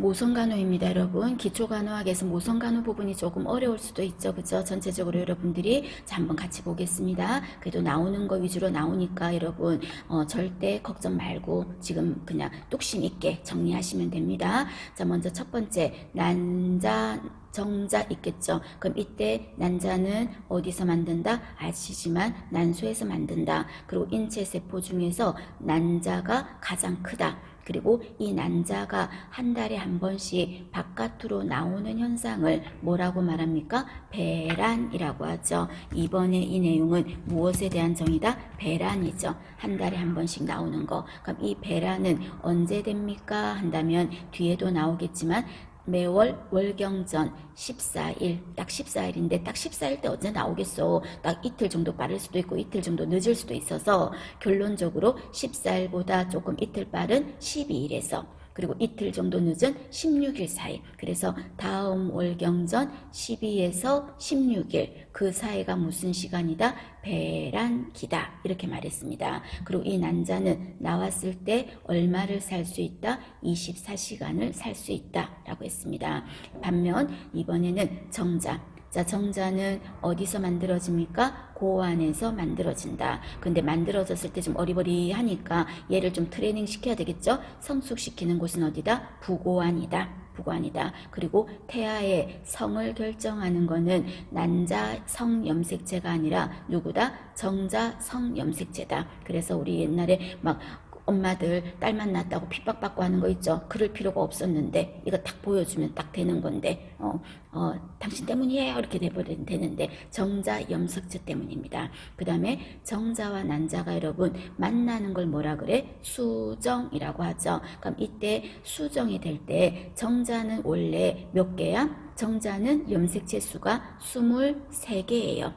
모성간호입니다, 여러분. 기초간호학에서 모성간호 부분이 조금 어려울 수도 있죠, 그죠? 전체적으로 여러분들이 자, 한번 같이 보겠습니다. 그래도 나오는 거 위주로 나오니까 여러분 절대 걱정 말고 지금 그냥 뚝심 있게 정리하시면 됩니다. 자, 먼저 첫 번째 난자 정자 있겠죠. 그럼 이때 난자는 어디서 만든다? 아시지만 난소에서 만든다. 그리고 인체세포 중에서 난자가 가장 크다. 그리고 이 난자가 한 달에 한 번씩 바깥으로 나오는 현상을 뭐라고 말합니까? 배란이라고 하죠. 이번에 이 내용은 무엇에 대한 정의다? 배란이죠. 한 달에 한 번씩 나오는 거. 그럼 이 배란은 언제 됩니까? 한다면 뒤에도 나오겠지만 매월 월경전 14일, 딱 14일인데 딱 14일 때 언제 나오겠어? 딱 이틀 정도 빠를 수도 있고 이틀 정도 늦을 수도 있어서 결론적으로 14일보다 조금 이틀 빠른 12일에서 그리고 이틀 정도 늦은 16일 사이. 그래서 다음 월경전 12에서 16일 그 사이가 무슨 시간이다? 배란기다. 이렇게 말했습니다. 그리고 이 난자는 나왔을 때 얼마를 살 수 있다? 24시간을 살 수 있다 라고 했습니다. 반면 이번에는 정자. 자, 정자는 어디서 만들어집니까? 고안에서 만들어진다. 근데 만들어졌을 때 좀 어리버리하니까 얘를 좀 트레이닝 시켜야 되겠죠? 성숙시키는 곳은 어디다? 부고안이다. 부고안이다. 그리고 태아의 성을 결정하는 거는 난자 성염색체가 아니라 누구다? 정자 성염색체다. 그래서 우리 옛날에 막 엄마들 딸만 낳았다고 핍박받고 하는 거 있죠. 그럴 필요가 없었는데 이거 딱 보여주면 딱 되는 건데 당신 때문이에요 이렇게 되는데 정자 염색체 때문입니다. 그 다음에 정자와 난자가 여러분 만나는 걸 뭐라 그래? 수정이라고 하죠. 그럼 이때 수정이 될 때 정자는 원래 몇 개야? 정자는 염색체 수가 23개예요.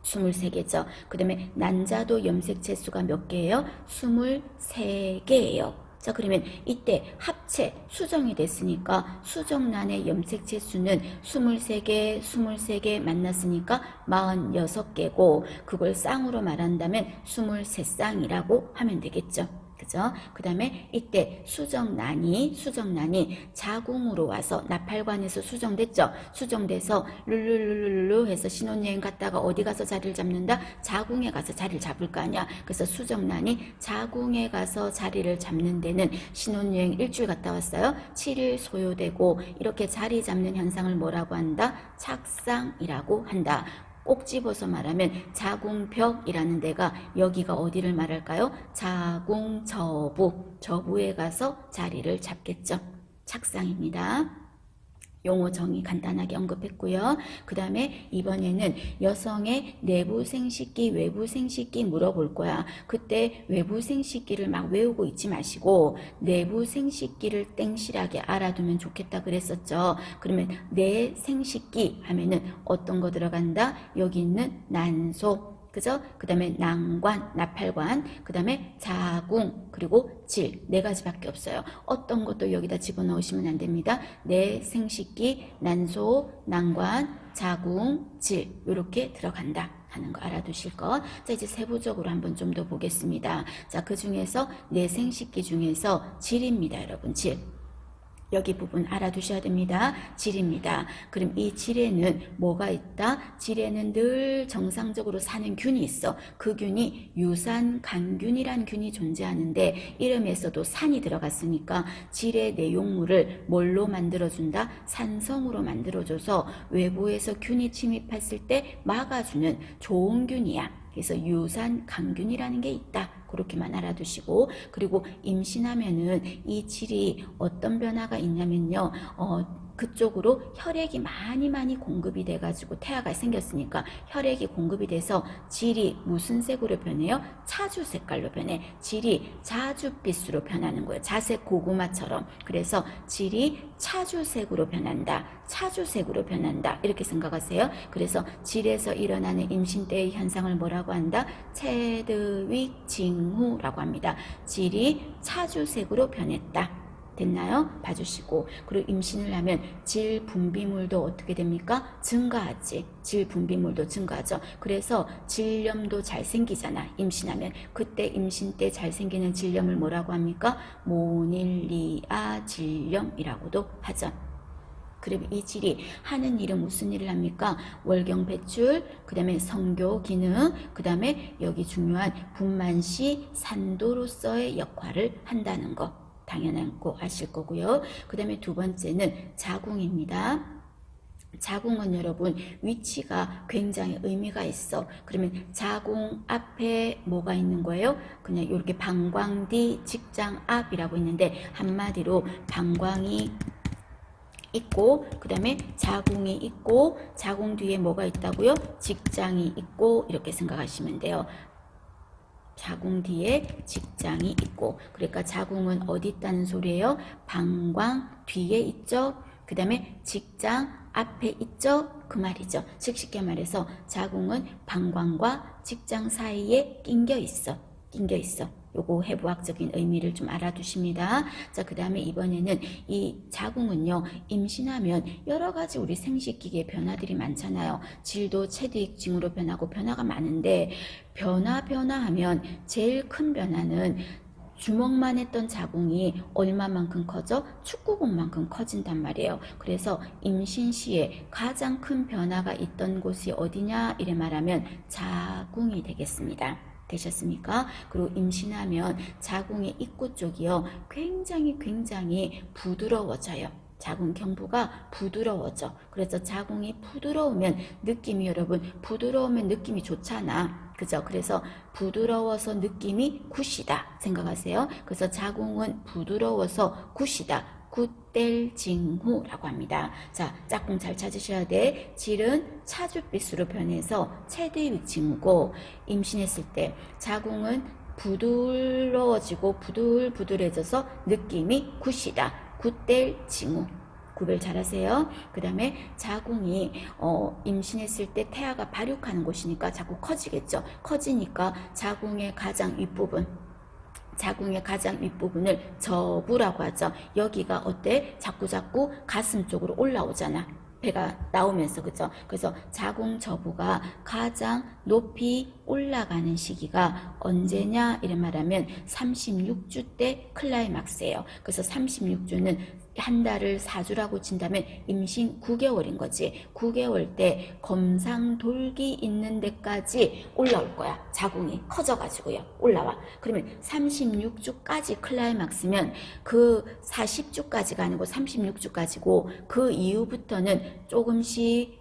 23개죠. 그 다음에 난자도 염색체 수가 몇 개예요? 23개예요. 자, 그러면 이때 합체 수정이 됐으니까 수정란의 염색체 수는 23개 만났으니까 46개고 그걸 쌍으로 말한다면 23쌍이라고 하면 되겠죠. 그죠? 그 다음에 이때 수정란이 자궁으로 와서 나팔관에서 수정됐죠? 수정돼서 룰루룰루룰루 해서 신혼여행 갔다가 어디 가서 자리를 잡는다? 자궁에 가서 자리를 잡을 거 아니야. 그래서 수정란이 자궁에 가서 자리를 잡는 데는 신혼여행 일주일 갔다 왔어요. 7일 소요되고 이렇게 자리 잡는 현상을 뭐라고 한다? 착상이라고 한다. 꼭 집어서 말하면 자궁벽이라는 데가 여기가 어디를 말할까요? 자궁저부, 저부에 가서 자리를 잡겠죠. 착상입니다. 용어 정의 간단하게 언급했고요. 그 다음에 이번에는 여성의 내부 생식기, 외부 생식기 물어볼 거야. 그때 외부 생식기를 막 외우고 있지 마시고 내부 생식기를 땡실하게 알아두면 좋겠다 그랬었죠. 그러면 내 생식기 하면은 어떤 거 들어간다? 여기 있는 난소. 그죠? 그 다음에 난관, 나팔관, 그 다음에 자궁, 그리고 질, 4가지밖에 없어요. 어떤 것도 여기다 집어넣으시면 안 됩니다. 내 생식기, 난소, 난관, 자궁, 질, 이렇게 들어간다 하는 거 알아두실 것. 자, 이제 세부적으로 한번 좀 더 보겠습니다. 자, 그 중에서 내 생식기 중에서 질입니다, 여러분. 질. 여기 부분 알아두셔야 됩니다. 질입니다. 그럼 이 질에는 뭐가 있다? 질에는 늘 정상적으로 사는 균이 있어. 그 균이 유산간균이라는 균이 존재하는데 이름에서도 산이 들어갔으니까 질의 내용물을 뭘로 만들어준다? 산성으로 만들어줘서 외부에서 균이 침입했을 때 막아주는 좋은 균이야. 그래서 유산간균이라는 게 있다. 그렇게만 알아두시고 그리고 임신하면은 이 질이 어떤 변화가 있냐면요. 그쪽으로 혈액이 많이 공급이 돼가지고 태아가 생겼으니까 혈액이 공급이 돼서 질이 무슨 색으로 변해요? 차주 색깔로 변해. 질이 자줏빛으로 변하는 거예요. 자색 고구마처럼. 그래서 질이 차주색으로 변한다. 차주색으로 변한다. 이렇게 생각하세요. 그래서 질에서 일어나는 임신 때의 현상을 뭐라고 한다? 체드윅 징후라고 합니다. 질이 차주색으로 변했다. 됐나요? 봐주시고. 그리고 임신을 하면 질 분비물도 어떻게 됩니까? 증가하지. 질 분비물도 증가하죠. 그래서 질염도 잘 생기잖아. 임신하면. 그때 임신 때 잘 생기는 질염을 뭐라고 합니까? 모닐리아 질염이라고도 하죠. 그럼 이 질이 하는 일은 무슨 일을 합니까? 월경 배출, 그 다음에 성교 기능, 그 다음에 여기 중요한 분만시 산도로서의 역할을 한다는 거 당연한 거 아실 거고요. 그 다음에 두 번째는 자궁입니다. 자궁은 여러분 위치가 굉장히 의미가 있어. 그러면 자궁 앞에 뭐가 있는 거예요? 그냥 이렇게 방광 뒤 직장 앞이라고 있는데 한마디로 방광이 있고 그 다음에 자궁이 있고 자궁 뒤에 뭐가 있다고요? 직장이 있고 이렇게 생각하시면 돼요. 자궁 뒤에 직장이 있고 그러니까 자궁은 어디 있다는 소리예요? 방광 뒤에 있죠. 그 다음에 직장 앞에 있죠. 그 말이죠. 즉 쉽게 말해서 자궁은 방광과 직장 사이에 낑겨 있어. 요거 해부학적인 의미를 좀 알아두십니다. 자, 그 다음에 이번에는 이 자궁은요, 임신하면 여러 가지 우리 생식기계 변화들이 많잖아요. 질도 체득징으로 변하고 변화가 많은데, 변화하면 제일 큰 변화는 주먹만 했던 자궁이 얼마만큼 커져? 축구공만큼 커진단 말이에요. 그래서 임신 시에 가장 큰 변화가 있던 곳이 어디냐? 이래 말하면 자궁이 되겠습니다. 되셨습니까? 그리고 임신하면 자궁의 입구 쪽이요 굉장히 부드러워져요. 자궁 경부가 부드러워져. 그래서 자궁이 부드러우면 느낌이 여러분 부드러우면 느낌이 좋잖아. 그죠? 그래서 부드러워서 느낌이 굿이다 생각하세요. 그래서 자궁은 부드러워서 굿이다. 굿델징후라고 합니다. 자, 짝꿍 잘 찾으셔야 돼. 질은 차주빛으로 변해서 체대위징후고 임신했을 때 자궁은 부드러워지고 부들부들해져서 느낌이 굿이다. 굿델징후. 구별 잘하세요. 그 다음에 자궁이 임신했을 때 태아가 발육하는 곳이니까 자꾸 커지겠죠. 커지니까 자궁의 가장 윗부분을 저부라고 하죠. 여기가 어때? 자꾸 가슴 쪽으로 올라오잖아. 배가 나오면서 그죠? 그래서 자궁 저부가 가장 높이 올라가는 시기가 언제냐? 이래 말하면 36주 때 클라이막스예요. 그래서 36주는 한 달을 4주라고 친다면 임신 9개월인 거지. 9개월 때 검상돌기 있는 데까지 올라올 거야. 자궁이 커져가지고요. 올라와. 그러면 36주까지 클라이막스면 그 40주까지가 아니고 36주까지고 그 이후부터는 조금씩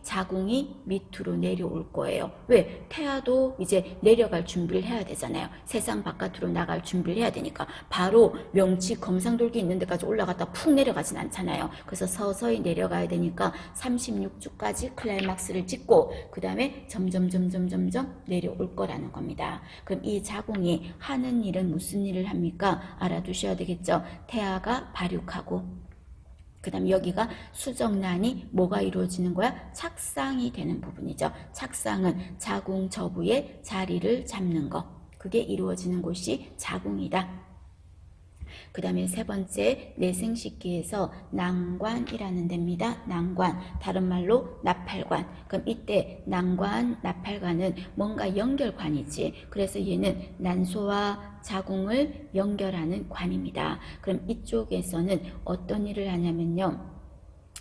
자궁이 밑으로 내려올 거예요. 왜? 태아도 이제 내려갈 준비를 해야 되잖아요. 세상 바깥으로 나갈 준비를 해야 되니까 바로 명치 검상돌기 있는 데까지 올라갔다 푹 내려가진 않잖아요. 그래서 서서히 내려가야 되니까 36주까지 클라이막스를 찍고 그 다음에 점점 내려올 거라는 겁니다. 그럼 이 자궁이 하는 일은 무슨 일을 합니까? 알아두셔야 되겠죠. 태아가 발육하고 그 다음 여기가 수정란이 뭐가 이루어지는 거야? 착상이 되는 부분이죠. 착상은 자궁 저부의 자리를 잡는 거. 그게 이루어지는 곳이 자궁이다. 그 다음에 세 번째 내생식기에서 난관이라는 데입니다. 난관, 다른 말로 나팔관. 그럼 이때 난관, 나팔관은 뭔가 연결관이지. 그래서 얘는 난소와 자궁을 연결하는 관입니다. 그럼 이쪽에서는 어떤 일을 하냐면요.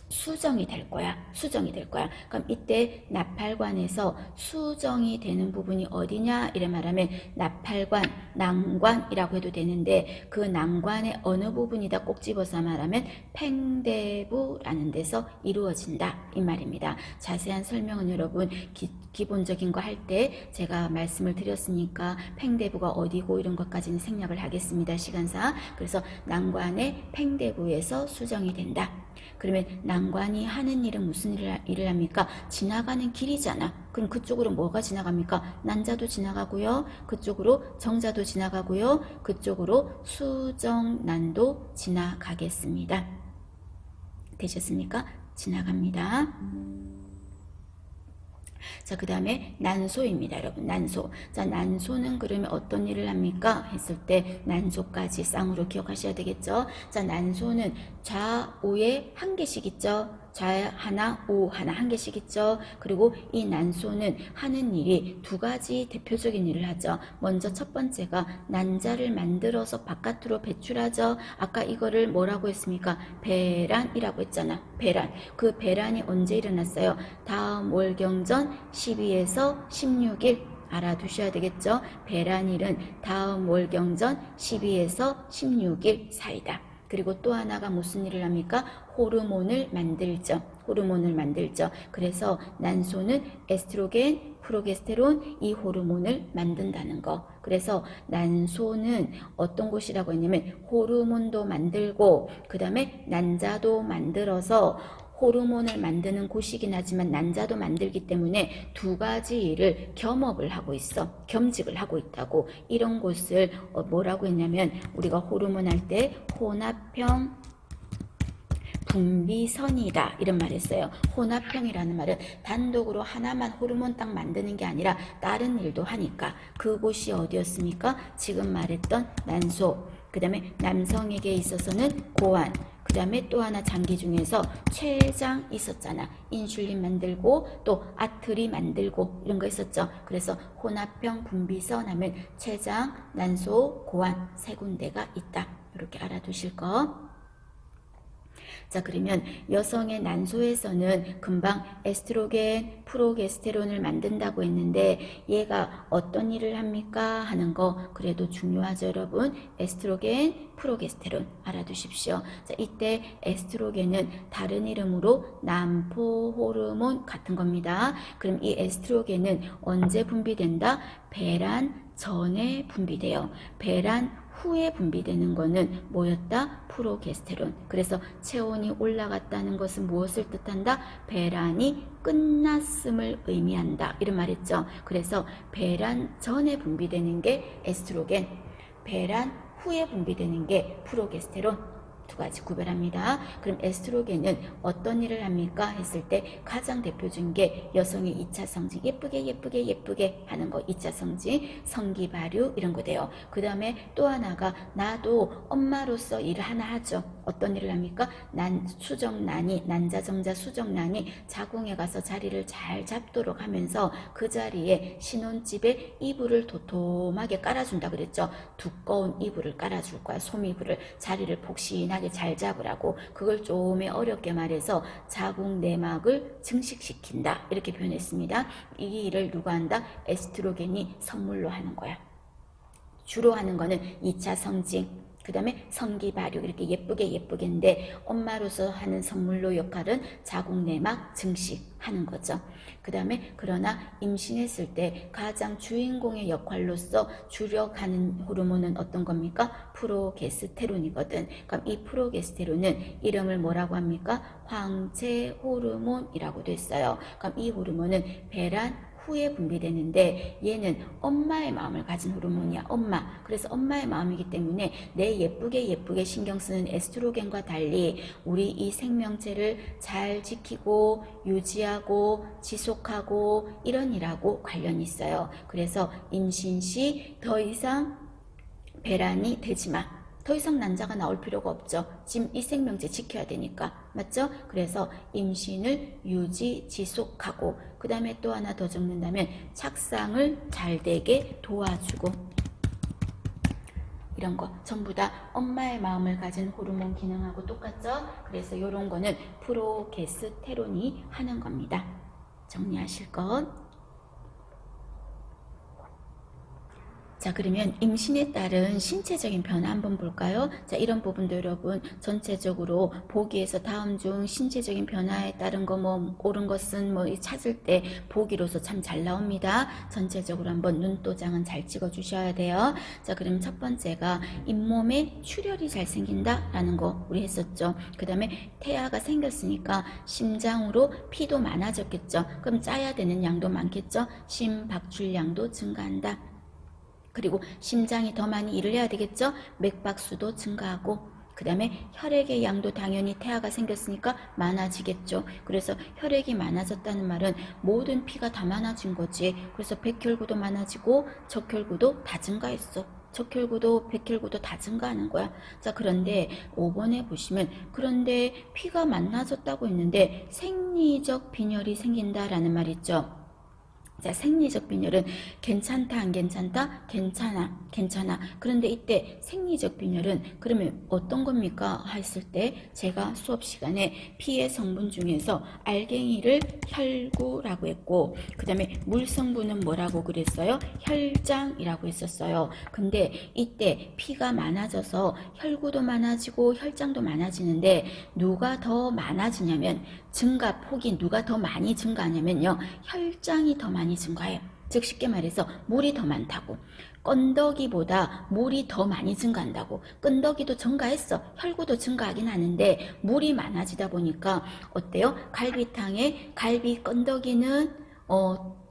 수정이 될 거야. 그럼 이때 나팔관에서 수정이 되는 부분이 어디냐? 이래 말하면 나팔관, 난관이라고 해도 되는데 그 난관의 어느 부분이다 꼭 집어서 말하면 팽대부라는 데서 이루어진다. 이 말입니다. 자세한 설명은 여러분 기본적인 거 할 때 제가 말씀을 드렸으니까 팽대부가 어디고 이런 것까지는 생략을 하겠습니다. 시간상. 그래서 난관의 팽대부에서 수정이 된다. 그러면 난관이 하는 일은 무슨 일을 합니까? 지나가는 길이잖아. 그럼 그쪽으로 뭐가 지나갑니까? 난자도 지나가고요. 그쪽으로 정자도 지나가고요. 그쪽으로 수정난도 지나가겠습니다. 되셨습니까? 지나갑니다. 자, 그 다음에 난소입니다, 여러분. 난소. 자, 난소는 그러면 어떤 일을 합니까? 했을 때 난소까지 쌍으로 기억하셔야 되겠죠? 자, 난소는 좌우에 한 개씩 있죠? 좌 하나, 우 하나 한 개씩 있죠? 그리고 이 난소는 하는 일이 두 가지 대표적인 일을 하죠. 먼저 첫 번째가 난자를 만들어서 바깥으로 배출하죠. 아까 이거를 뭐라고 했습니까? 배란이라고 했잖아. 배란. 그 배란이 언제 일어났어요? 다음 월경전 12에서 16일 알아두셔야 되겠죠. 배란일은 다음 월경전 12에서 16일 사이다. 그리고 또 하나가 무슨 일을 합니까? 호르몬을 만들죠. 호르몬을 만들죠. 그래서 난소는 에스트로겐, 프로게스테론 이 호르몬을 만든다는 거. 그래서 난소는 어떤 곳이라고 했냐면 호르몬도 만들고 그 다음에 난자도 만들어서 호르몬을 만드는 곳이긴 하지만 난자도 만들기 때문에 두 가지 일을 겸업을 하고 있어. 겸직을 하고 있다고. 이런 곳을 뭐라고 했냐면 우리가 호르몬 할 때 혼합형 분비선이다 이런 말 했어요. 혼합형이라는 말은 단독으로 하나만 호르몬 딱 만드는 게 아니라 다른 일도 하니까 그곳이 어디였습니까? 지금 말했던 난소. 그 다음에 남성에게 있어서는 고환. 그 다음에 또 하나 장기 중에서 췌장 있었잖아. 인슐린 만들고 또 아트리 만들고 이런 거 있었죠. 그래서 혼합형 분비선 하면 췌장, 난소, 고환 세 군데가 있다. 이렇게 알아두실 거. 자, 그러면 여성의 난소에서는 금방 에스트로겐, 프로게스테론을 만든다고 했는데 얘가 어떤 일을 합니까? 하는 거 그래도 중요하죠, 여러분. 에스트로겐, 프로게스테론 알아두십시오. 자, 이때 에스트로겐은 다른 이름으로 남포 호르몬 같은 겁니다. 그럼 이 에스트로겐은 언제 분비된다? 배란 전에 분비돼요. 배란 후에 분비되는 거는 뭐였다? 프로게스테론. 그래서 체온이 올라갔다는 것은 무엇을 뜻한다? 배란이 끝났음을 의미한다. 이런 말했죠. 그래서 배란 전에 분비되는 게 에스트로겐, 배란 후에 분비되는 게 프로게스테론. 두 가지 구별합니다. 그럼 에스트로겐은 어떤 일을 합니까? 했을 때 가장 대표적인 게 여성의 2차 성징 예쁘게 하는 거 2차 성징, 성기 발유 이런 거 돼요. 그 다음에 또 하나가 나도 엄마로서 일을 하나 하죠. 어떤 일을 합니까? 수정란이 난자정자 수정란이 자궁에 가서 자리를 잘 잡도록 하면서 그 자리에 신혼집에 이불을 도톰하게 깔아준다 그랬죠. 두꺼운 이불을 깔아줄 거야. 솜이불을 자리를 폭신하게 잘 잡으라고. 그걸 좀 어렵게 말해서 자궁 내막을 증식시킨다 이렇게 표현했습니다. 이 일을 누가 한다? 에스트로겐이 선물로 하는 거야. 주로 하는 거는 2차 성징, 그 다음에 성기 발육 이렇게 예쁘게인데 엄마로서 하는 선물로 역할은 자궁 내막 증식하는 거죠. 그 다음에 그러나 임신했을 때 가장 주인공의 역할로서 주력하는 호르몬은 어떤 겁니까? 프로게스테론이거든. 그럼 이 프로게스테론은 이름을 뭐라고 합니까? 황체 호르몬이라고 됐어요. 그럼 이 호르몬은 배란 후에 분비되는데 얘는 엄마의 마음을 가진 호르몬이야. 엄마. 그래서 엄마의 마음이기 때문에 내 예쁘게 신경 쓰는 에스트로겐과 달리 우리 이 생명체를 잘 지키고 유지하고 지속하고 이런 일하고 관련이 있어요. 그래서 임신 시 더 이상 배란이 되지 마. 더 이상 난자가 나올 필요가 없죠. 지금 이 생명체 지켜야 되니까. 맞죠? 그래서 임신을 유지, 지속하고 그 다음에 또 하나 더 적는다면 착상을 잘 되게 도와주고 이런 거 전부 다 엄마의 마음을 가진 호르몬 기능하고 똑같죠? 그래서 이런 거는 프로게스테론이 하는 겁니다. 정리하실 것. 자, 그러면 임신에 따른 신체적인 변화 한번 볼까요? 자, 이런 부분도 여러분 전체적으로 보기에서 다음 중 신체적인 변화에 따른 거 뭐 옳은 것은 뭐 찾을 때 보기로서 참 잘 나옵니다. 전체적으로 한번 눈도장은 잘 찍어 주셔야 돼요. 자, 그럼 첫 번째가 잇몸에 출혈이 잘 생긴다 라는 거 우리 했었죠. 그 다음에 태아가 생겼으니까 심장으로 피도 많아졌겠죠. 그럼 짜야 되는 양도 많겠죠. 심박출량도 증가한다. 그리고 심장이 더 많이 일을 해야 되겠죠. 맥박수도 증가하고 그 다음에 혈액의 양도 당연히 태아가 생겼으니까 많아지겠죠. 그래서 혈액이 많아졌다는 말은 모든 피가 다 많아진 거지. 그래서 백혈구도 많아지고 적혈구도 다 증가했어. 적혈구도 백혈구도 다 증가하는 거야. 자, 그런데 5번에 보시면 그런데 피가 많아졌다고 했는데 생리적 빈혈이 생긴다라는 말 있죠. 자, 생리적 빈혈은 괜찮다, 안 괜찮다? 괜찮아, 괜찮아. 그런데 이때 생리적 빈혈은 그러면 어떤 겁니까? 했을 때 제가 수업 시간에 피의 성분 중에서 알갱이를 혈구라고 했고 그 다음에 물 성분은 뭐라고 그랬어요? 혈장이라고 했었어요. 근데 이때 피가 많아져서 혈구도 많아지고 혈장도 많아지는데 누가 더 많아지냐면 증가 폭이 누가 더 많이 증가하냐면요. 혈장이 더 많이 증가해요. 즉 쉽게 말해서 물이 더 많다고. 건더기보다 물이 더 많이 증가한다고. 건더기도 증가했어. 혈구도 증가하긴 하는데 물이 많아지다 보니까 어때요? 갈비탕에 갈비 건더기는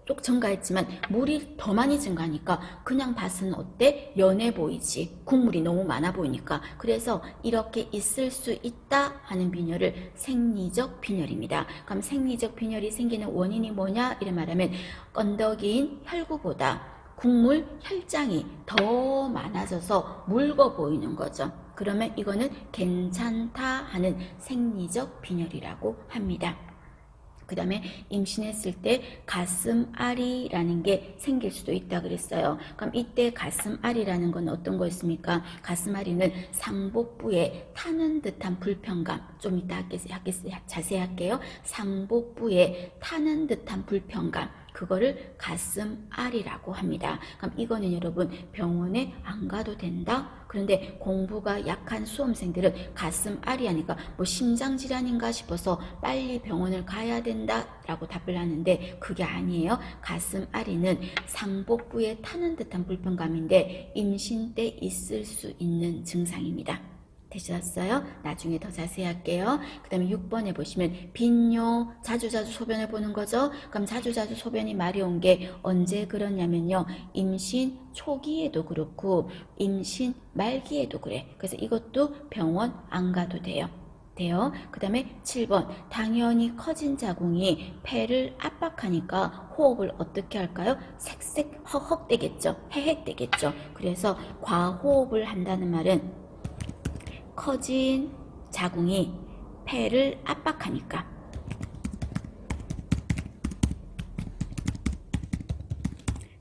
쪽 증가했지만 물이 더 많이 증가하니까 그냥 봤은 어때? 연해 보이지. 국물이 너무 많아 보이니까. 그래서 이렇게 있을 수 있다 하는 빈혈을 생리적 빈혈입니다. 그럼 생리적 빈혈이 생기는 원인이 뭐냐? 이래 말하면 건더기인 혈구보다 국물 혈장이 더 많아져서 묽어 보이는 거죠. 그러면 이거는 괜찮다 하는 생리적 빈혈이라고 합니다. 그 다음에 임신했을 때 가슴앓이라는 게 생길 수도 있다 그랬어요. 그럼 이때 가슴앓이라는 건 어떤 거였습니까? 가슴앓이는 상복부에 타는 듯한 불편감. 좀 이따 자세히 할게요. 상복부에 타는 듯한 불편감. 그거를 가슴앓이라고 합니다. 그럼 이거는 여러분 병원에 안 가도 된다? 그런데 공부가 약한 수험생들은 가슴앓이 하니까 뭐 심장질환인가 싶어서 빨리 병원을 가야 된다 라고 답을 하는데 그게 아니에요. 가슴앓이는 상복부에 타는 듯한 불편감인데 임신 때 있을 수 있는 증상입니다. 되셨어요? 나중에 더 자세히 할게요. 그 다음에 6번에 보시면 빈뇨, 자주자주 소변을 보는 거죠. 그럼 자주자주 소변이 마려운 게 언제 그러냐면요. 임신 초기에도 그렇고 임신 말기에도 그래. 그래서 이것도 병원 안 가도 돼요. 그 다음에 7번 당연히 커진 자궁이 폐를 압박하니까 호흡을 어떻게 할까요? 색색 헉헉 되겠죠. 헤헷 되겠죠. 그래서 과호흡을 한다는 말은 커진 자궁이 폐를 압박하니까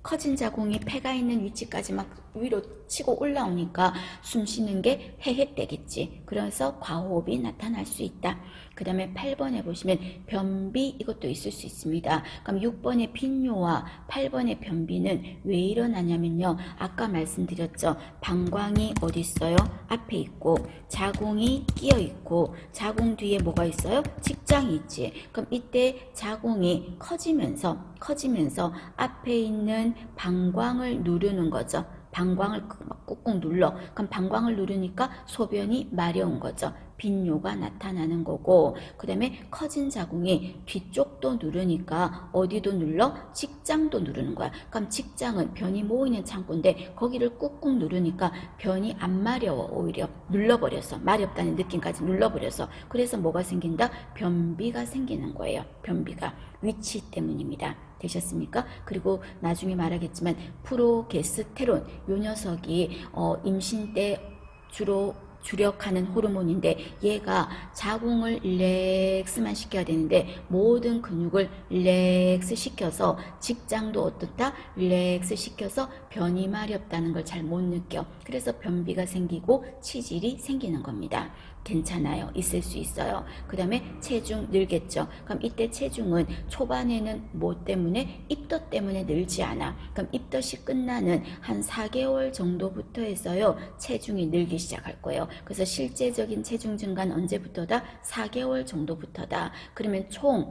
커진 자궁이 폐가 있는 위치까지 막 위로 치고 올라오니까 숨 쉬는 게 헤헷되겠지. 그래서 과호흡이 나타날 수 있다. 그 다음에 8번에 보시면 변비 이것도 있을 수 있습니다. 그럼 6번의 빈뇨와 8번의 변비는 왜 일어나냐면요. 아까 말씀드렸죠. 방광이 어디 있어요? 앞에 있고 자궁이 끼어 있고 자궁 뒤에 뭐가 있어요? 직장이 있지. 그럼 이때 자궁이 커지면서 앞에 있는 방광을 누르는 거죠. 방광을 꾹꾹 눌러. 그럼 방광을 누르니까 소변이 마려운 거죠. 빈뇨가 나타나는 거고 그 다음에 커진 자궁이 뒤쪽도 누르니까 어디도 눌러? 직장도 누르는 거야. 그럼 직장은 변이 모이는 창구인데 거기를 꾹꾹 누르니까 변이 안 마려워. 오히려 눌러버려서 마렵다는 느낌까지 눌러버려서 그래서 뭐가 생긴다? 변비가 생기는 거예요. 변비가 위치 때문입니다. 되셨습니까? 그리고 나중에 말하겠지만 프로게스테론 요 녀석이 임신 때 주로 주력하는 호르몬인데 얘가 자궁을 릴렉스만 시켜야 되는데 모든 근육을 릴렉스 시켜서 직장도 어떻다? 릴렉스 시켜서 변이 마렵다는 걸 잘 못 느껴. 그래서 변비가 생기고 치질이 생기는 겁니다. 괜찮아요. 있을 수 있어요. 그 다음에 체중 늘겠죠. 그럼 이때 체중은 초반에는 뭐 때문에? 입덧 때문에 늘지 않아. 그럼 입덧이 끝나는 한 4개월 정도부터 해서요. 체중이 늘기 시작할 거예요. 그래서 실제적인 체중 증가는 언제부터다? 4개월 정도부터다. 그러면 총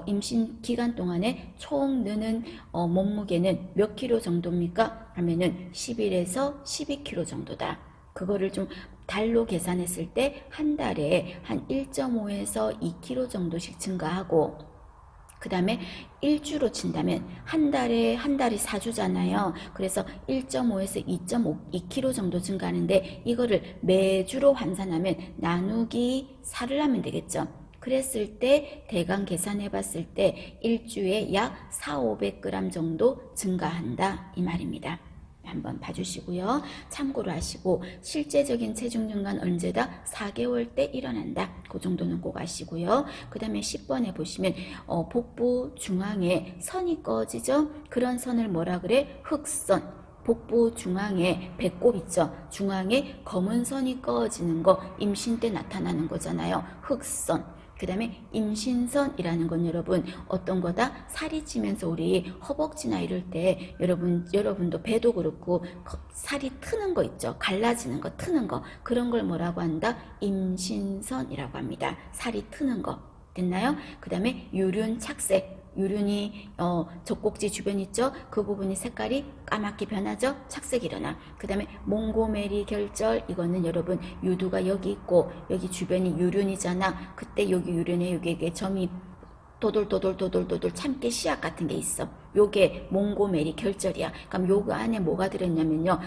임신 기간 동안에 총 느는 몸무게는 몇 킬로 정도입니까? 하면은 11에서 12킬로 정도다. 그거를 좀 달로 계산했을 때 한 달에 한 1.5에서 2kg 정도씩 증가하고 그 다음에 일주로 친다면 한 달이 4주잖아요. 그래서 1.5에서 2.2kg 정도 증가하는데 이거를 매주로 환산하면 나누기 4를 하면 되겠죠. 그랬을 때 대강 계산해 봤을 때 일주에 약 400~500g 정도 증가한다 이 말입니다. 한번 봐주시고요. 참고로 하시고 실제적인 체중 증가는 언제다? 4개월 때 일어난다. 그 정도는 꼭 아시고요. 그 다음에 10번에 보시면 복부 중앙에 선이 꺼지죠? 그런 선을 뭐라 그래? 흑선. 복부 중앙에 배꼽 있죠? 중앙에 검은 선이 꺼지는 거 임신 때 나타나는 거잖아요. 흑선. 그 다음에 임신선이라는 건 여러분 어떤 거다? 살이 찌면서 우리 허벅지나 이럴 때 여러분도 배도 그렇고 살이 트는 거 있죠? 갈라지는 거, 트는 거. 그런 걸 뭐라고 한다? 임신선이라고 합니다. 살이 트는 거. 됐나요? 그 다음에 유륜 착색. 유륜이 젖꼭지 주변 있죠? 그 부분이 색깔이 까맣게 변하죠? 착색이 일어나. 그 다음에 몽고메리 결절, 이거는 여러분 유두가 여기 있고 여기 주변이 유륜이잖아. 그때 여기 유륜에 여기에 점이 도돌 참깨 씨앗 같은 게 있어. 요게 몽고메리 결절이야. 그럼 요거 안에 뭐가 들어있냐면요.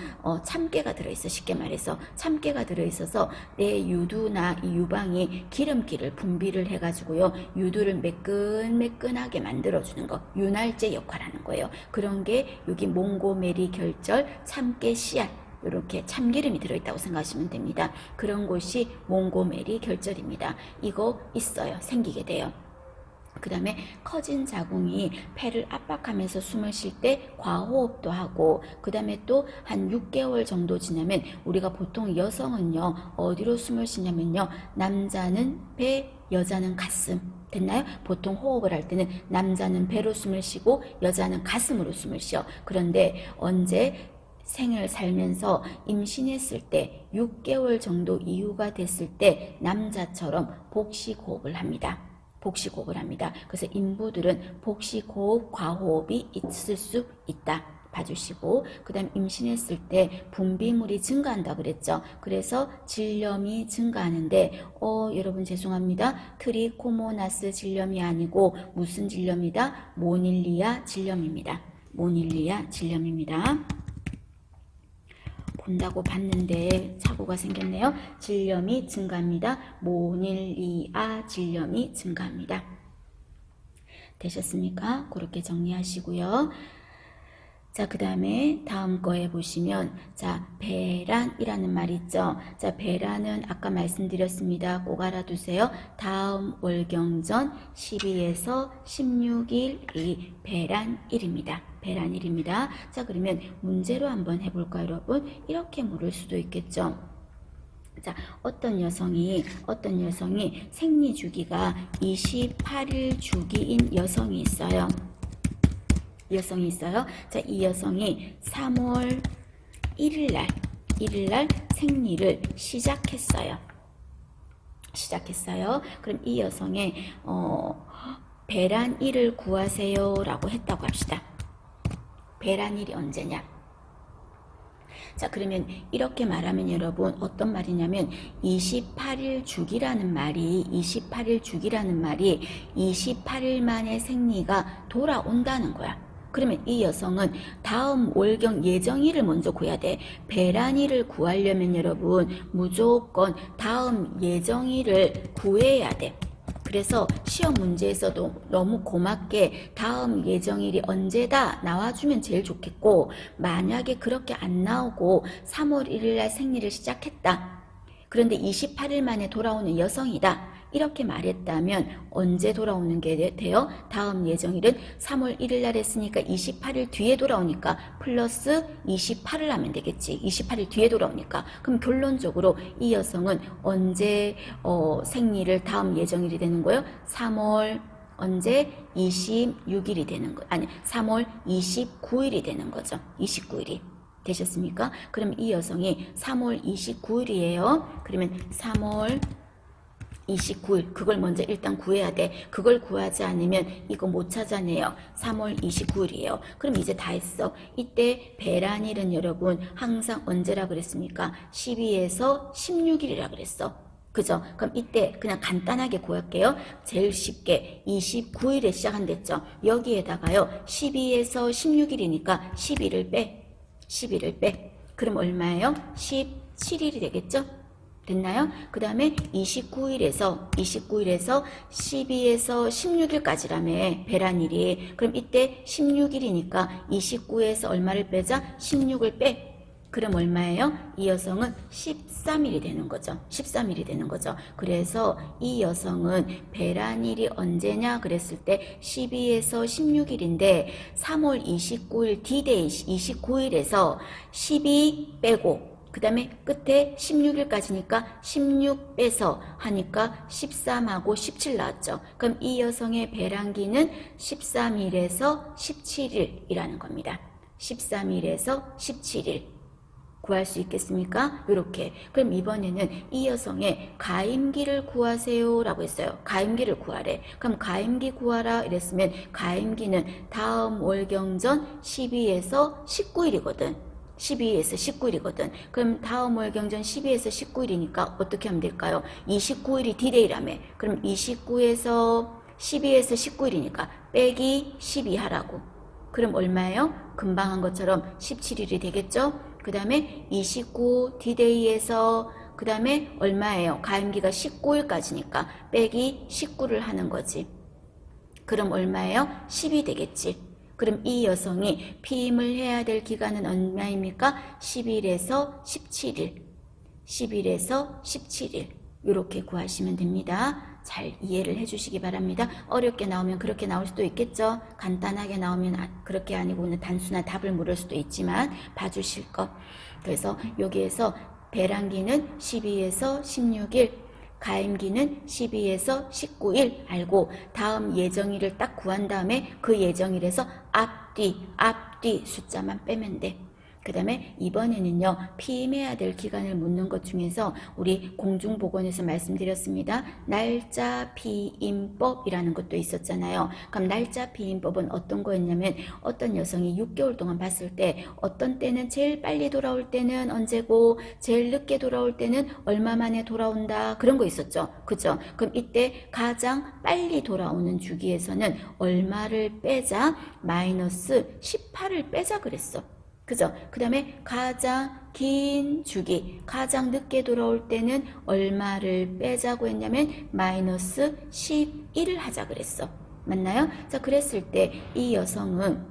참깨가 들어있어. 쉽게 말해서 참깨가 들어있어서 내 유두나 이 유방이 기름기를 분비를 해가지고요. 유두를 매끈매끈하게 만들어주는 거. 윤활제 역할하는 거예요. 그런 게 여기 몽고메리 결절, 참깨 씨앗. 이렇게 참기름이 들어있다고 생각하시면 됩니다. 그런 곳이 몽고메리 결절입니다. 이거 있어요. 생기게 돼요. 그 다음에 커진 자궁이 폐를 압박하면서 숨을 쉴 때 과호흡도 하고 그 다음에 또 한 6개월 정도 지나면 우리가 보통 여성은요 어디로 숨을 쉬냐면요 남자는 배, 여자는 가슴. 됐나요? 보통 호흡을 할 때는 남자는 배로 숨을 쉬고 여자는 가슴으로 숨을 쉬어. 그런데 언제 생을 살면서 임신했을 때 6개월 정도 이후가 됐을 때 남자처럼 복식호흡을 합니다. 복식호흡을 합니다. 그래서 인부들은 복식호흡, 과호흡이 있을 수 있다. 봐주시고 그 다음 임신했을 때 분비물이 증가한다 그랬죠. 그래서 질염이 증가하는데 여러분 죄송합니다. 트리코모나스 질염이 아니고 무슨 질염이다? 모닐리아 질염입니다. 모닐리아 질염입니다. 본다고 봤는데 착오가 생겼네요. 질염이 증가합니다. 모닐리아 질염이 증가합니다. 되셨습니까? 그렇게 정리하시고요. 자, 그 다음에 다음 거에 보시면 자, 배란이라는 말 있죠. 자, 배란은 아까 말씀드렸습니다. 꼭 알아두세요. 다음 월경전 12에서 16일이 배란일입니다. 배란일입니다. 자, 그러면 문제로 한번 해볼까요, 여러분? 이렇게 물을 수도 있겠죠. 자, 어떤 여성이 생리 주기가 28일 주기인 여성이 있어요. 자, 이 여성이 3월 1일 날 생리를 시작했어요. 그럼 이 여성의 배란일을 구하세요라고 했다고 합시다. 배란일이 언제냐? 자, 그러면 이렇게 말하면 여러분 어떤 말이냐면 28일 주기라는 말이 28일 만에 생리가 돌아온다는 거야. 그러면 이 여성은 다음 월경 예정일을 먼저 구해야 돼. 배란일을 구하려면 여러분 무조건 다음 예정일을 구해야 돼. 그래서 시험 문제에서도 너무 고맙게 다음 예정일이 언제다 나와주면 제일 좋겠고, 만약에 그렇게 안 나오고 3월 1일 날 생리를 시작했다. 그런데 28일 만에 돌아오는 여성이다. 이렇게 말했다면 언제 돌아오는 게 돼요? 다음 예정일은 3월 1일 날 했으니까 28일 뒤에 돌아오니까 플러스 28을 하면 되겠지. 28일 뒤에 돌아오니까. 그럼 결론적으로 이 여성은 언제 생리를 다음 예정일이 되는 거예요? 3월 언제? 26일이 되는 거. 아니 3월 29일이 되는 거죠. 29일이. 되셨습니까? 그럼 이 여성이 3월 29일이에요. 그러면 3월 29일 그걸 먼저 일단 구해야 돼. 그걸 구하지 않으면 이거 못 찾아내요. 3월 29일이에요. 그럼 이제 다 했어. 이때 배란일은 여러분 항상 언제라 그랬습니까? 12에서 16일이라 그랬어. 그죠? 그럼 이때 그냥 간단하게 구할게요. 제일 쉽게 29일에 시작한댔죠. 여기에다가요. 12에서 16일이니까 12를 빼. 12를 빼. 그럼 얼마예요? 17일이 되겠죠? 됐나요? 그 다음에 29일에서 12에서 16일까지라며 배란일이. 그럼 이때 16일이니까 29에서 얼마를 빼자? 16을 빼. 그럼 얼마예요? 이 여성은 13일이 되는 거죠. 13일이 되는 거죠. 그래서 이 여성은 배란일이 언제냐 그랬을 때 12에서 16일인데 3월 29일 D-Day 29일에서 12 빼고 그 다음에 끝에 16일까지니까 16 빼서 하니까 13하고 17 나왔죠. 그럼 이 여성의 배란기는 13일에서 17일이라는 겁니다. 13일에서 17일. 구할 수 있겠습니까? 이렇게. 그럼 이번에는 이 여성의 가임기를 구하세요 라고 했어요. 가임기를 구하래. 그럼 가임기 구하라 이랬으면 가임기는 다음 월경전 12에서 19일이거든. 12에서 19일이거든. 그럼 다음 월경전 12에서 19일이니까 어떻게 하면 될까요? 29일이 D-Day라며. 그럼 29에서 12에서 19일이니까 빼기 12 하라고. 그럼 얼마예요? 금방 한 것처럼 17일이 되겠죠? 그 다음에 29 D-Day에서 그 다음에 얼마예요? 가임기가 19일까지니까 빼기 19를 하는 거지. 그럼 얼마예요? 10이 되겠지. 그럼 이 여성이 피임을 해야 될 기간은 얼마입니까? 10일에서 17일. 10일에서 17일. 이렇게 구하시면 됩니다. 잘 이해를 해주시기 바랍니다. 어렵게 나오면 그렇게 나올 수도 있겠죠. 간단하게 나오면 그렇게 아니고는 단순한 답을 물을 수도 있지만 봐주실 것. 그래서 여기에서 배란기는 12에서 16일, 가임기는 12에서 19일 알고 다음 예정일을 딱 구한 다음에 그 예정일에서 앞뒤 숫자만 빼면 돼. 그 다음에 이번에는요. 피임해야 될 기간을 묻는 것 중에서 우리 공중보건에서 말씀드렸습니다. 날짜 피임법이라는 것도 있었잖아요. 그럼 날짜 피임법은 어떤 거였냐면 어떤 여성이 6개월 동안 봤을 때 어떤 때는 제일 빨리 돌아올 때는 언제고 제일 늦게 돌아올 때는 얼마 만에 돌아온다 그런 거 있었죠. 그죠? 그럼 이때 가장 빨리 돌아오는 주기에서는 얼마를 빼자? 마이너스 18을 빼자 그랬어. 그죠? 그 다음에 가장 긴 주기, 가장 늦게 돌아올 때는 얼마를 빼자고 했냐면 마이너스 11을 하자 그랬어. 맞나요? 자, 그랬을 때 이 여성은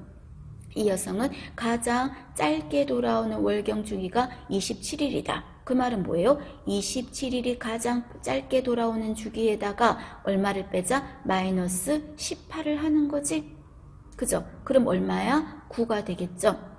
가장 짧게 돌아오는 월경 주기가 27일이다. 그 말은 뭐예요? 27일이 가장 짧게 돌아오는 주기에다가 얼마를 빼자? 마이너스 18을 하는 거지. 그죠? 그럼 얼마야? 9가 되겠죠?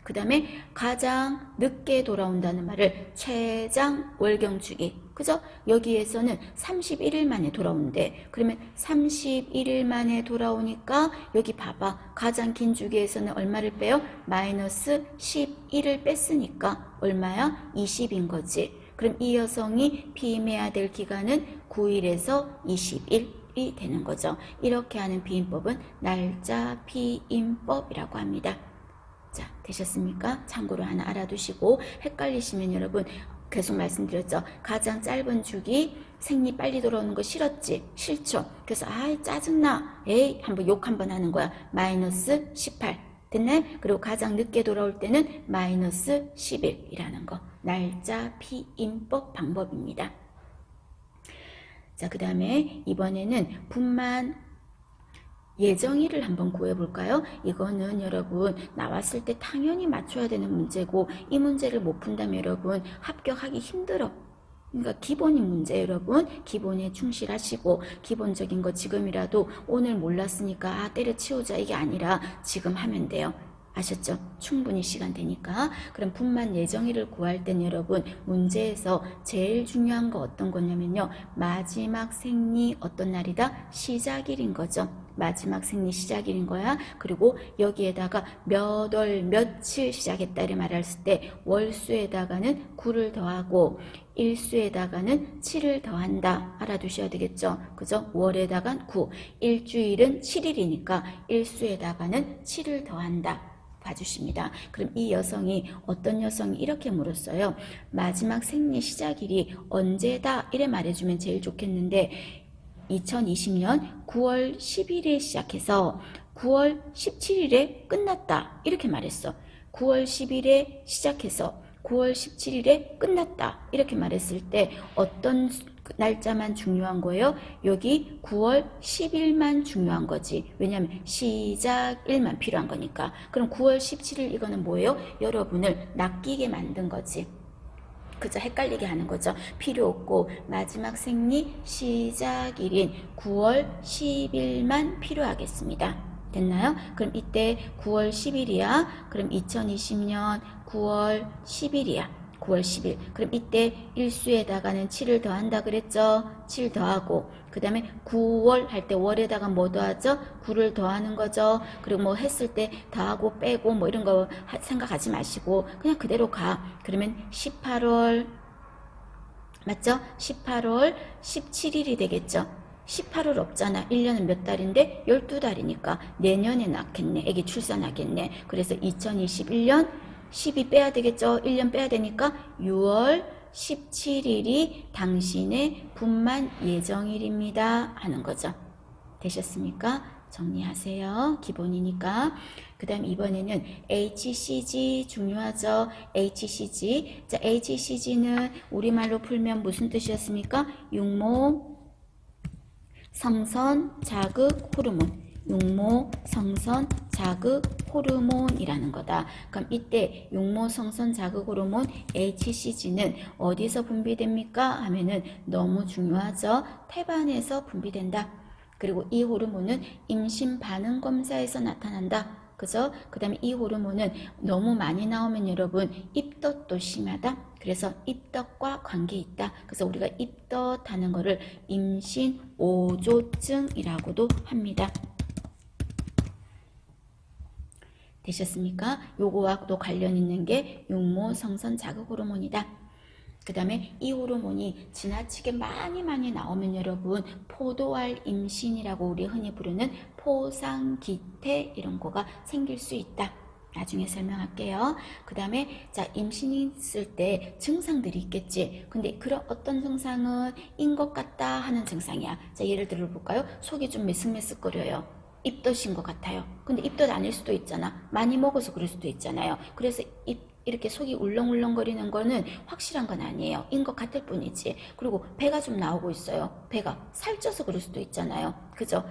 그 다음에 가장 늦게 돌아온다는 말을 최장 월경주기. 그죠? 여기에서는 31일 만에 돌아온대. 그러면 31일 만에 돌아오니까 여기 봐봐. 가장 긴 주기에서는 얼마를 빼요? 마이너스 11을 뺐으니까 얼마야? 20인 거지. 그럼 이 여성이 피임해야 될 기간은 9일에서 20일이 되는 거죠. 이렇게 하는 피임법은 날짜 피임법이라고 합니다. 자, 되셨습니까? 참고로 하나 알아두시고 헷갈리시면 여러분 계속 말씀드렸죠. 가장 짧은 주기 생리 빨리 돌아오는 거 싫었지? 싫죠? 그래서 아이 짜증나. 에이 한번 욕 한번 하는 거야. 마이너스 18 됐나요? 그리고 가장 늦게 돌아올 때는 마이너스 10일이라는 거. 날짜 피임법 방법입니다. 자, 그 다음에 이번에는 분만 예정일을 한번 구해볼까요? 이거는 여러분 나왔을 때 당연히 맞춰야 되는 문제고 이 문제를 못 푼다면 여러분 합격하기 힘들어. 그러니까 기본인 문제 여러분 기본에 충실하시고 기본적인 거 지금이라도 오늘 몰랐으니까 때려치우자 이게 아니라 지금 하면 돼요. 아셨죠? 충분히 시간 되니까. 그럼 분만 예정일을 구할 땐 여러분 문제에서 제일 중요한 거 어떤 거냐면요. 마지막 생리 어떤 날이다? 시작일인 거죠. 마지막 생리 시작일인 거야. 그리고 여기에다가 몇 월 며칠 시작했다 이렇게 말했을 때 월수에다가는 9를 더하고 일수에다가는 7을 더한다. 알아두셔야 되겠죠. 그죠? 월에다간 9, 일주일은 7일이니까 일수에다가는 7을 더한다. 봐주십니다. 그럼 이 여성이 어떤 여성이 이렇게 물었어요. 마지막 생리 시작일이 언제다? 이래 말해주면 제일 좋겠는데 2020년 9월 10일에 시작해서 9월 17일에 끝났다. 이렇게 말했어. 9월 10일에 시작해서 9월 17일에 끝났다. 이렇게 말했을 때 어떤 날짜만 중요한 거예요? 여기 9월 10일만 중요한 거지. 왜냐하면 시작일만 필요한 거니까. 그럼 9월 17일 이거는 뭐예요? 여러분을 낚이게 만든 거지. 그저 헷갈리게 하는 거죠. 필요 없고 마지막 생리 시작일인 9월 10일만 필요하겠습니다. 됐나요? 그럼 이때 9월 10일이야. 그럼 2020년 9월 10일이야. 9월 10일. 그럼 이때 일수에다가는 7을 더한다 그랬죠? 7 더하고 그 다음에 9월 할 때 월에다가 뭐 더하죠? 9를 더하는 거죠. 그리고 뭐 했을 때 더하고 빼고 뭐 이런 거 생각하지 마시고 그냥 그대로 가. 그러면 18월 맞죠? 18월 17일이 되겠죠. 18월 없잖아. 1년은 몇 달인데 12달이니까 내년에 낳겠네. 애기 출산하겠네. 그래서 2021년 12 빼야 되겠죠. 1년 빼야 되니까 6월 17일이 당신의 분만 예정일입니다. 하는 거죠. 되셨습니까? 정리하세요. 기본이니까. 그 다음 이번에는 HCG 중요하죠. HCG. 자, HCG는 우리말로 풀면 무슨 뜻이었습니까? 육모 성선 자극 호르몬. 육모 성선 자극 호르몬이라는 거다. 그럼 이때 육모 성선 자극 호르몬 HCG는 어디서 분비됩니까? 하면은 너무 중요하죠. 태반에서 분비된다. 그리고 이 호르몬은 임신 반응 검사에서 나타난다. 그죠? 그 다음에 이 호르몬은 너무 많이 나오면 여러분 입덧도 심하다. 그래서 입덧과 관계 있다. 그래서 우리가 입덧하는 거를 임신 오조증이라고도 합니다. 되셨습니까? 요거와 또 관련 있는 게 육모 성선 자극 호르몬이다. 그 다음에 이 호르몬이 지나치게 많이 나오면 여러분 포도알 임신이라고 우리 흔히 부르는 포상기태 이런 거가 생길 수 있다. 나중에 설명할게요. 그 다음에 자 임신이 있을 때 증상들이 있겠지. 근데 그런 어떤 증상은 인 것 같다 하는 증상이야. 자 예를 들어 볼까요? 속이 좀 메쓱메쓱거려요. 입덧인 것 같아요. 근데 입덧 아닐 수도 있잖아. 많이 먹어서 그럴 수도 있잖아요. 그래서 이렇게 속이 울렁울렁거리는 거는 확실한 건 아니에요. 인 것 같을 뿐이지. 그리고 배가 좀 나오고 있어요. 배가 살쪄서 그럴 수도 있잖아요. 그죠?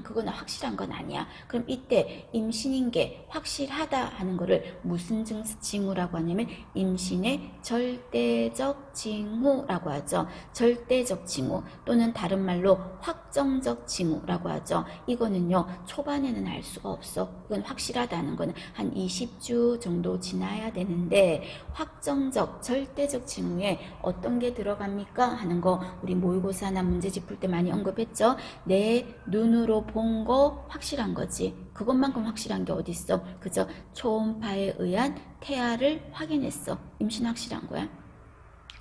그거는 확실한 건 아니야. 그럼 이때 임신인 게 확실하다 하는 거를 무슨 징후라고 하냐면 임신의 절대적 징후라고 하죠. 절대적 징후 또는 다른 말로 확정적 징후라고 하죠. 이거는요 초반에는 알 수가 없어. 이건 확실하다는 거는 한 20주 정도 지나야 되는데 확정적 절대적 징후에 어떤 게 들어갑니까 하는 거 우리 모의고사나 문제집 풀 때 많이 언급했죠. 내 눈으로 본 거 확실한 거지. 그것만큼 확실한 게 어딨어. 그죠? 초음파에 의한 태아를 확인했어. 임신 확실한 거야.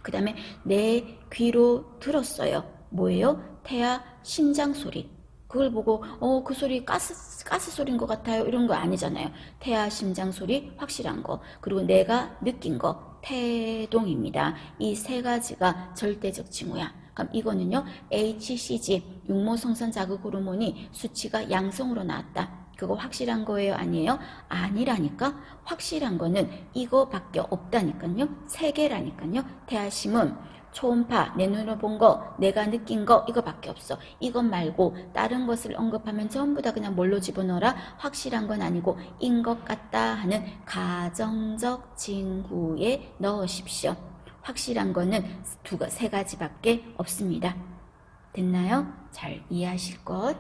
그 다음에 내 귀로 들었어요. 뭐예요? 태아 심장 소리. 그걸 보고 그 소리 가스 소리인 것 같아요. 이런 거 아니잖아요. 태아 심장 소리 확실한 거. 그리고 내가 느낀 거 태동입니다. 이 세 가지가 절대적 징후야. 그럼 이거는요 HCG 육모성선 자극 호르몬이 수치가 양성으로 나왔다. 그거 확실한 거예요? 아니에요? 아니라니까. 확실한 거는 이거밖에 없다니까요. 세 개라니까요. 태아심은 초음파, 내 눈으로 본 거, 내가 느낀 거 이거밖에 없어. 이것 말고 다른 것을 언급하면 전부 다 그냥 뭘로 집어넣어라? 확실한 건 아니고 인 것 같다 하는 가정적 징후에 넣으십시오. 확실한 거는 세 가지밖에 없습니다. 됐나요? 잘 이해하실 것.